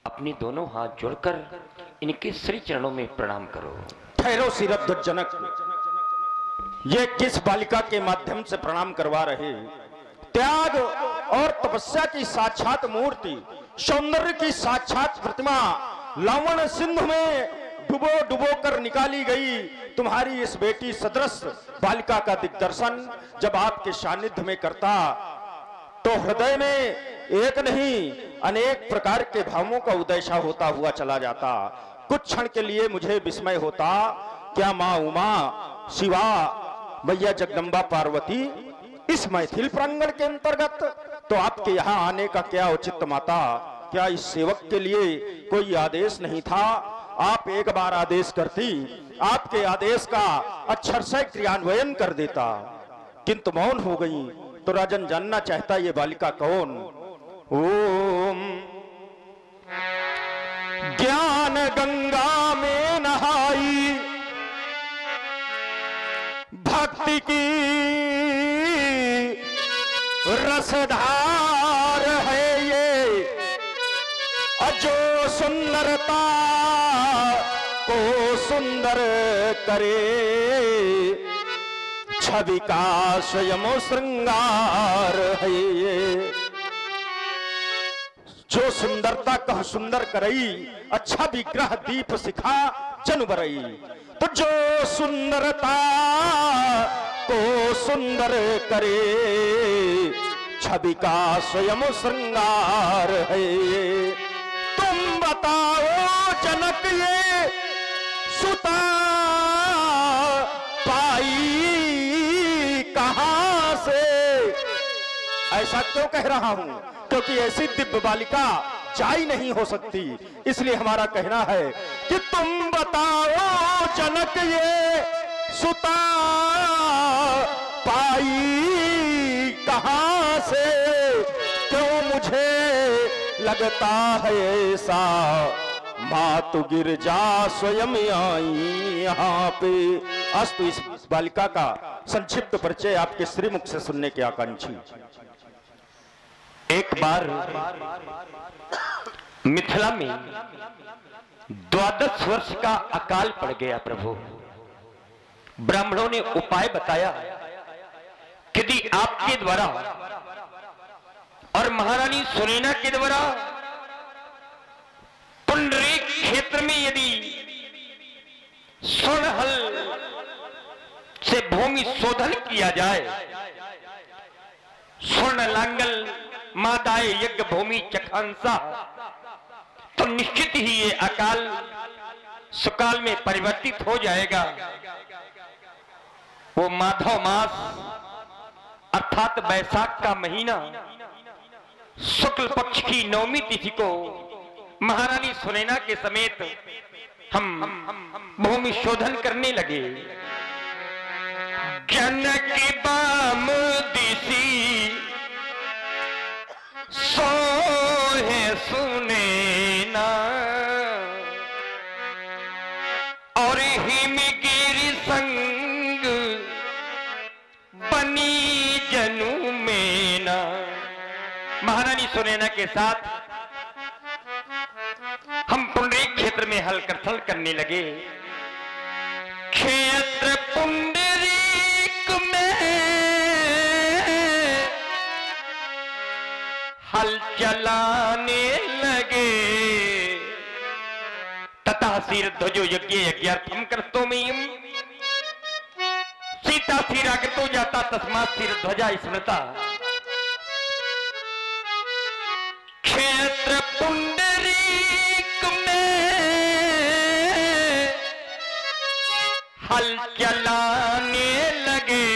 अपने दोनों हाथ जोड़कर इनके श्री चरणों में प्रणाम करो। ठहरो सिरध्वज जनक, ये किस बालिका के माध्यम से प्रणाम करवा रहे? त्याग और तपस्या की साक्षात मूर्ति, सौंदर्य की साक्षात प्रतिमा लावण सिंधु में डुबो डुबो कर निकाली गई तुम्हारी इस बेटी सदृश बालिका का दिग्दर्शन जब आपके सानिध्य में करता तो हृदय में एक नहीं अनेक प्रकार के भावों का उदय सा होता हुआ चला जाता। कुछ क्षण के लिए मुझे विस्मय होता, क्या माँ उमा, शिवा, मैया जगदम्बा पार्वती इस मैथिल प्रांगण के अंतर्गत तो आपके यहाँ आने का क्या औचित्य माता? क्या इस सेवक के लिए कोई आदेश नहीं था? आप एक बार आदेश करती, आपके आदेश का अक्षर से क्रियान्वयन कर देता, किंतु मौन हो गई। तो राजन जानना चाहता ये बालिका कौन? ओम ज्ञान गंगा में नहाई भक्ति की रसधार है ये, जो सुंदरता को सुंदर करे, छवि का स्वयं श्रृंगार है ये। जो सुंदरता कह सुंदर करई, अच्छा विग्रह दीप शिखा जन बरई। तो जो सुंदरता को सुंदर करे, छवि का स्वयं श्रृंगार है ये। तुम बताओ जनक ये सुता पाई कहां से? ऐसा क्यों कह रहा हूं? क्योंकि ऐसी दिव्य बालिका जाई नहीं हो सकती, इसलिए हमारा कहना है कि तुम बताओ जनक ये सुता पाई कहां से? क्यों मुझे लगता है ऐसा, मातु गिरजा स्वयं आई यहाँ पे। अस्तु इस बालिका का संक्षिप्त परिचय आपके श्रीमुख से सुनने के आकांक्षी। एक बार मिथिला में 12 वर्ष का अकाल पड़ गया प्रभु। ब्राह्मणों ने उपाय बताया कि यदि आपके द्वारा और महारानी सुनैना के द्वारा पुंडरीक क्षेत्र में यदि स्वर्ण हल से भूमि शोधन किया जाए, स्वर्ण लांगल मादाय यज्ञ भूमि चखांसा, तो निश्चित ही ये अकाल सुकाल में परिवर्तित हो जाएगा। वो माधव मास अर्थात बैसाख का महीना शुक्ल पक्ष की नवमी तिथि को महारानी सुनैना के समेत हम भूमि शोधन करने लगे। जनक बाम दिशी सोहे सुनैना, और हिमगिरी संग बनी जनु मेना। महारानी सुनैना के साथ हम पुंडरीक क्षेत्र में हल करथल करने लगे। क्षेत्र पुंडरीक में हल चलाने लगे, तथा सिर ध्वजो यज्ञ यज्ञार्थम करतो में सीता सिरागतो जाता तस्मात् सिर ध्वजा स्मृता। क्षेत्र पुंडरीक में हल चलाने लगे,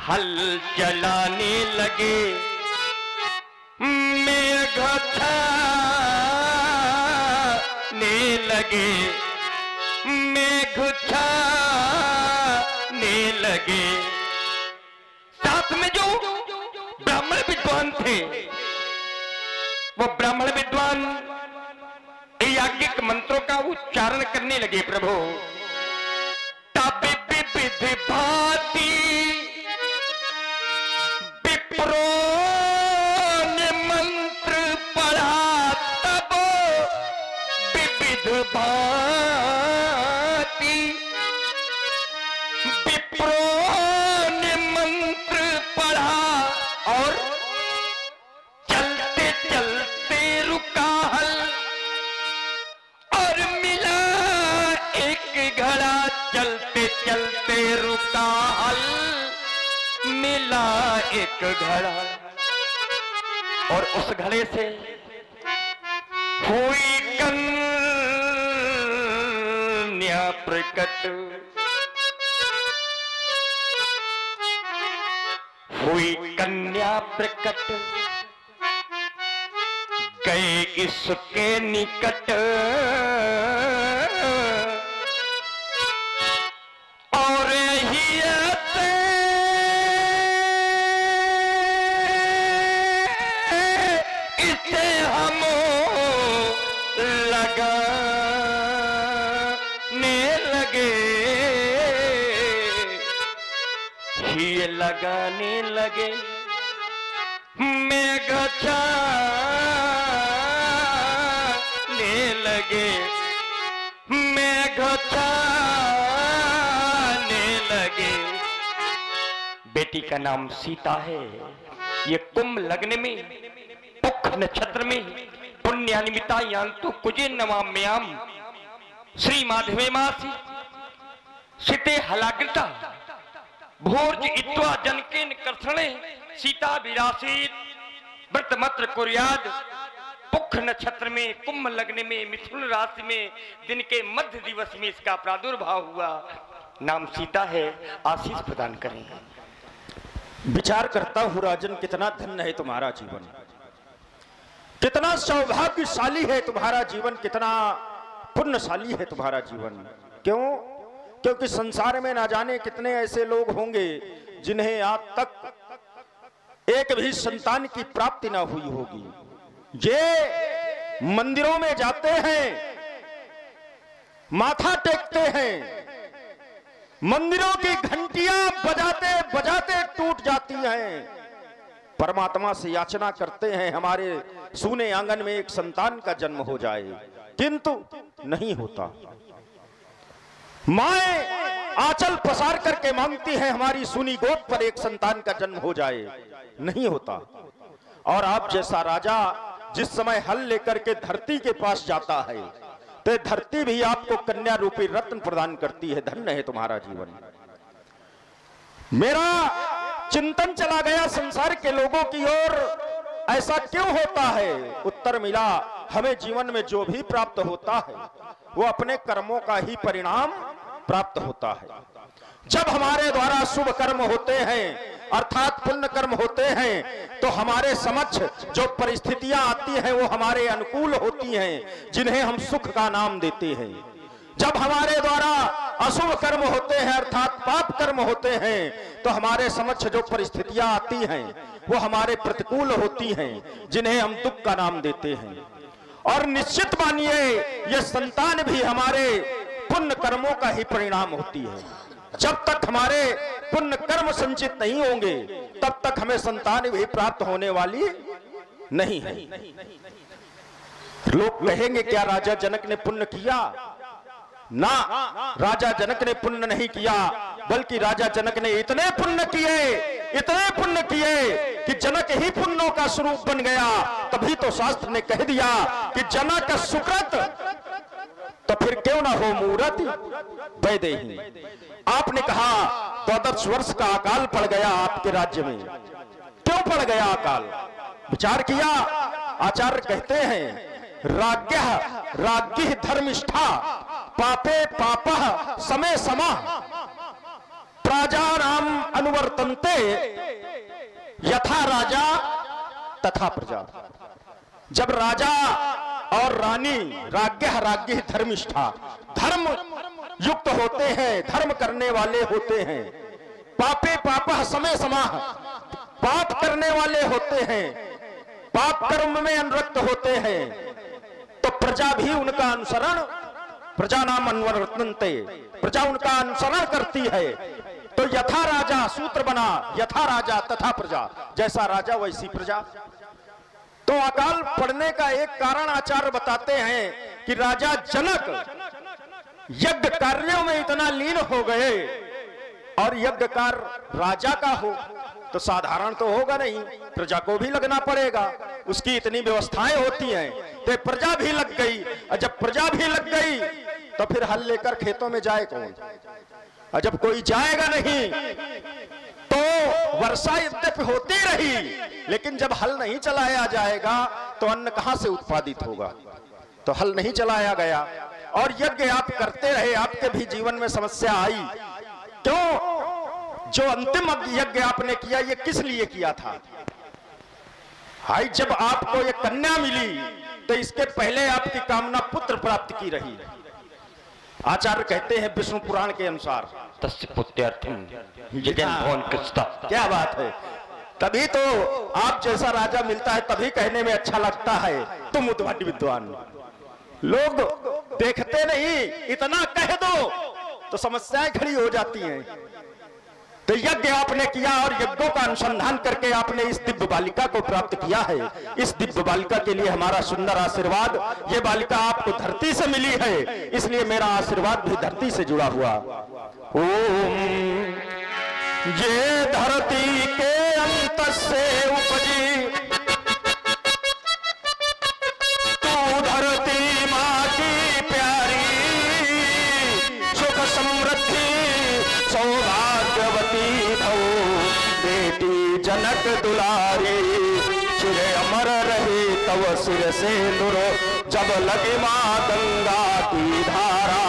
हल चलाने लगे, मेघ छाने लगे, मेघ छाने लगे। साथ में जो ब्राह्मण विद्वान थे, वो ब्राह्मण विद्वान याज्ञिक मंत्रों का उच्चारण करने लगे प्रभु। तब विधि भांति विप्रो ने भांति विप्रों ने मंत्र पढ़ा और चलते चलते रुका हल और मिला एक घड़ा। चलते चलते रुका हल मिला एक घड़ा और उस घड़े से हुई कन्या प्रकट। हुई कन्या प्रकट गए इसके निकट और ही इसे हम लगाने लगे। ये लगाने लगे मेघ छाने लगे। मेघ छाने लगे। बेटी का नाम सीता है। ये कुंभ लग्न में पुख नक्षत्र में पुण्यानिमिता यांतु कुजे नमाम्याम श्री माधवे मासी सीते हलाग्रता भोर्ज इत्वा जनकेन कर्षणे सीता विरासित व्रतमत्र कुर्याद। पुख नक्षत्र में कुंभ लग्न में मिथुन राशि में दिन के मध्य दिवस में इसका प्रादुर्भाव हुआ। नाम सीता है। आशीष प्रदान करेंगे। विचार करता हूं राजन, कितना धन्य है तुम्हारा जीवन, कितना सौभाग्यशाली है तुम्हारा जीवन, कितना पुण्यशाली है तुम्हारा जीवन। क्यों? क्योंकि संसार में ना जाने कितने ऐसे लोग होंगे जिन्हें आज तक एक भी संतान की प्राप्ति ना हुई होगी। ये मंदिरों में जाते हैं, माथा टेकते हैं, मंदिरों की घंटियां बजाते बजाते टूट जाती हैं, परमात्मा से याचना करते हैं हमारे सूने आंगन में एक संतान का जन्म हो जाए, किंतु नहीं होता। माएं आंचल पसार करके मांगती हैं हमारी सूनी गोद पर एक संतान का जन्म हो जाए, नहीं होता। और आप जैसा राजा जिस समय हल लेकर के धरती के पास जाता है तो धरती भी आपको कन्या रूपी रत्न प्रदान करती है। धन्य है तुम्हारा जीवन। मेरा चिंतन चला गया संसार के लोगों की ओर, ऐसा क्यों होता है? उत्तर मिला, हमें जीवन में जो भी प्राप्त होता है वो अपने कर्मों का ही परिणाम प्राप्त होता है। जब हमारे द्वारा शुभ कर्म होते हैं अर्थात पुण्य कर्म होते हैं तो हमारे समक्ष जो परिस्थितियां आती हैं वो हमारे अनुकूल होती हैं, जिन्हें हम सुख का नाम देते हैं। जब हमारे द्वारा अशुभ कर्म होते हैं अर्थात पाप कर्म होते हैं तो हमारे समक्ष जो परिस्थितियां आती हैं वो हमारे प्रतिकूल होती हैं, जिन्हें हम दुख का नाम देते हैं। और निश्चित मानिए ये संतान भी हमारे पुण्य कर्मों का ही परिणाम होती है। जब तक हमारे पुण्य कर्म संचित नहीं होंगे तब तक हमें संतान भी प्राप्त होने वाली नहीं है। लोग कहेंगे क्या राजा जनक ने पुण्य किया? ना, राजा जनक ने पुण्य नहीं किया, बल्कि राजा जनक ने इतने पुण्य किए कि जनक ही पुण्यों का स्वरूप बन गया। तभी तो शास्त्र ने कह दिया कि जनक सुकृत तो फिर क्यों ना हो मूरत वैदेही। आपने कहा 12 वर्ष का अकाल पड़ गया आपके राज्य में। क्यों पड़ गया अकाल? विचार किया। आचार्य कहते हैं राज्ञ धर्मिष्ठा पापे पापः समय समा प्रजानाम अनुवर्तन्ते यथा राजा तथा प्रजा। जब राजा और रानी राज्ञ धर्मिष्ठा धर्म युक्त होते हैं, धर्म करने वाले होते हैं, पापे पापः समय समाह पाप करने वाले होते हैं, पाप कर्म में अनुरक्त होते हैं, तो प्रजा भी उनका अनुसरण, प्रजा नाम अनुवर्तन्ते, प्रजा उनका अनुसरण करती है। तो यथा राजा सूत्र बना, यथा राजा तथा प्रजा, जैसा राजा वैसी प्रजा। तो अकाल पड़ने का एक कारण आचार्य बताते हैं कि राजा जनक यज्ञ कार्यों में इतना लीन हो गए, और यज्ञ कार्य राजा का हो तो साधारण तो होगा नहीं, प्रजा को भी लगना पड़ेगा, उसकी इतनी व्यवस्थाएं होती हैं, तो प्रजा भी लग गई। और जब प्रजा भी लग गई तो फिर हल लेकर खेतों में जाए कौन? और जब कोई जाएगा नहीं तो वर्षा यद्यपि होती रही, लेकिन जब हल नहीं चलाया जाएगा तो अन्न कहां से उत्पादित होगा? तो हल नहीं चलाया गया और यज्ञ आप करते रहे, आपके भी जीवन में समस्या आई। क्यों? जो अंतिम यज्ञ आपने किया, ये किस लिए किया था? हाय, जब आपको ये कन्या मिली तो इसके पहले आपकी कामना पुत्र प्राप्त की रही। आचार्य कहते हैं विष्णु पुराण के अनुसार, तस्य पुत्र्यर्थं यज्ञं कृष्ण। क्या बात है! तभी तो आप जैसा राजा मिलता है, तभी कहने में अच्छा लगता है तुम उद्भट विद्वान। लोग देखते नहीं, इतना कह दो तो समस्याएं खड़ी हो जाती हैं। तो यज्ञ आपने किया और यज्ञों का अनुसंधान करके आपने इस दिव्य बालिका को प्राप्त किया है। इस दिव्य बालिका के लिए हमारा सुंदर आशीर्वाद। ये बालिका आपको धरती से मिली है, इसलिए मेरा आशीर्वाद भी धरती से जुड़ा हुआ। ओम ये धरती के अंत से उपजी, तू धरती माँ की प्यारी, सुख समृद्धि सौभाग्यवती भव, बेटी जनक दुलारी, चिर अमर रहे तव सिर से नूर, जब लगे माँ गंगा की धारा,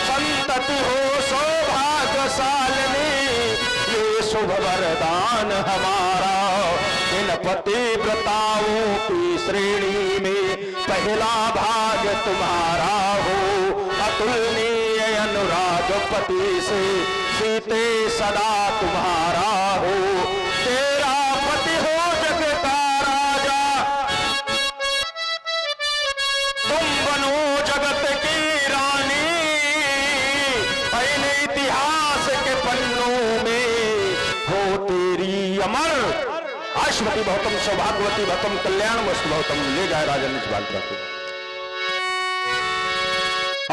संतति हो सौभाग्यशालिनी, ये शुभ वरदान हमारा। इन पतिव्रताओं की श्रेणी में पहला भाग तुम्हारा हो, अतुलनीय अनुराग पति से सीते सदा तुम्हारा हो। तेरा पति हो जग का राजा, तुम बनो जगत की रानी, पहले इतिहास के पन्नों में हो तेरी अमर। अश्वती बहुतम सौभाग्यवती बहुतम कल्याण वस्तु बहुतम। ले जाए राजन इस बालिका को।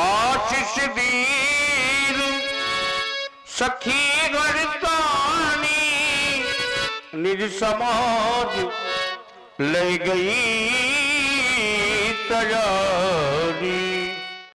आशीष वीर सखी वरदानी, निज समाज ले गई तैयारी।